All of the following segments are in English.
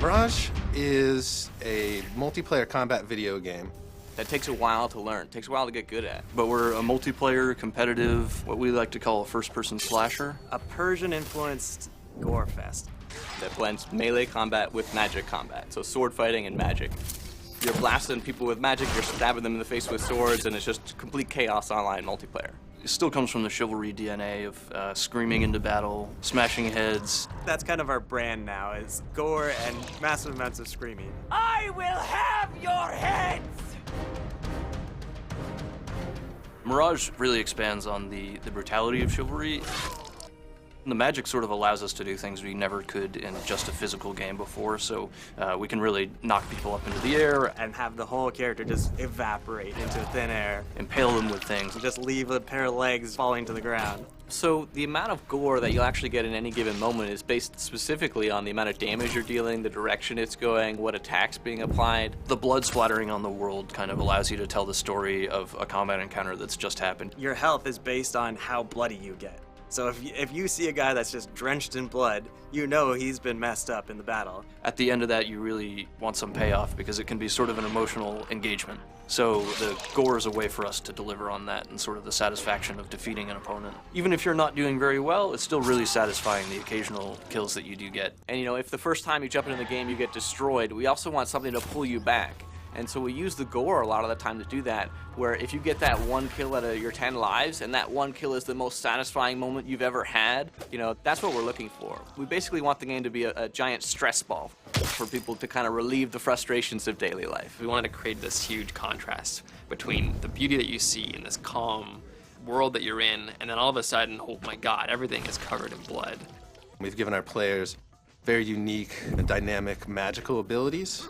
Mirage is a multiplayer combat video game. That takes a while to learn, takes a while to get good at. But we're a multiplayer, competitive, what we like to call a first-person slasher. A Persian-influenced Gore fest. That blends melee combat with magic combat, so sword fighting and magic. You're blasting people with magic, you're stabbing them in the face with swords, and it's just complete chaos online multiplayer. It still comes from the chivalry DNA of screaming into battle, smashing heads. That's kind of our brand now, is gore and massive amounts of screaming. I will have your heads! Mirage really expands on the brutality of chivalry. The magic sort of allows us to do things we never could in just a physical game before, so we can really knock people up into the air. And have the whole character just evaporate into thin air. Impale them with things. Just leave a pair of legs falling to the ground. So the amount of gore that you'll actually get in any given moment is based specifically on the amount of damage you're dealing, the direction it's going, what attack's being applied. The blood splattering on the world kind of allows you to tell the story of a combat encounter that's just happened. Your health is based on how bloody you get. So if you see a guy that's just drenched in blood, you know he's been messed up in the battle. At the end of that, you really want some payoff because it can be sort of an emotional engagement. So the gore is a way for us to deliver on that and sort of the satisfaction of defeating an opponent. Even if you're not doing very well, it's still really satisfying, the occasional kills that you do get. And you know, if the first time you jump into the game you get destroyed, we also want something to pull you back. And so we use the gore a lot of the time to do that, where if you get that one kill out of your 10 lives, and that one kill is the most satisfying moment you've ever had, you know, that's what we're looking for. We basically want the game to be a giant stress ball for people to kind of relieve the frustrations of daily life. We wanted to create this huge contrast between the beauty that you see in this calm world that you're in, and then all of a sudden, oh my God, everything is covered in blood. We've given our players very unique and dynamic magical abilities.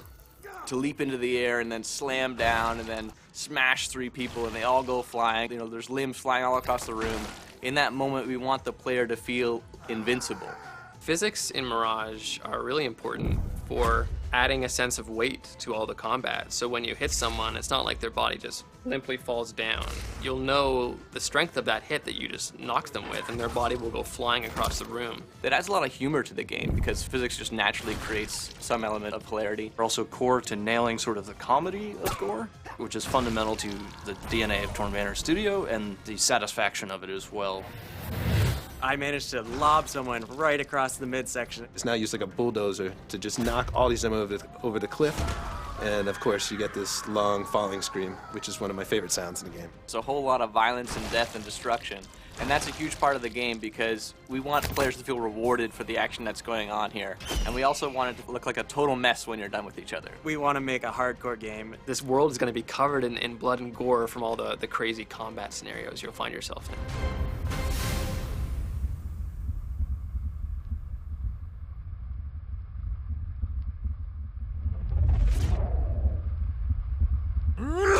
To leap into the air and then slam down and then smash 3 people and they all go flying. You know, there's limbs flying all across the room. In that moment, we want the player to feel invincible. Physics in Mirage are really important for adding a sense of weight to all the combat. So when you hit someone, it's not like their body just limply falls down. You'll know the strength of that hit that you just knocked them with, and their body will go flying across the room. That adds a lot of humor to the game because physics just naturally creates some element of hilarity. We're also core to nailing sort of the comedy of gore, which is fundamental to the DNA of Torn Banner Studio and the satisfaction of it as well. I managed to lob someone right across the midsection. It's now used like a bulldozer to just knock all these them over the cliff. And of course, you get this long falling scream, which is one of my favorite sounds in the game. It's a whole lot of violence and death and destruction. And that's a huge part of the game because we want players to feel rewarded for the action that's going on here. And we also want it to look like a total mess when you're done with each other. We want to make a hardcore game. This world is going to be covered in blood and gore from all the crazy combat scenarios you'll find yourself in. Mm.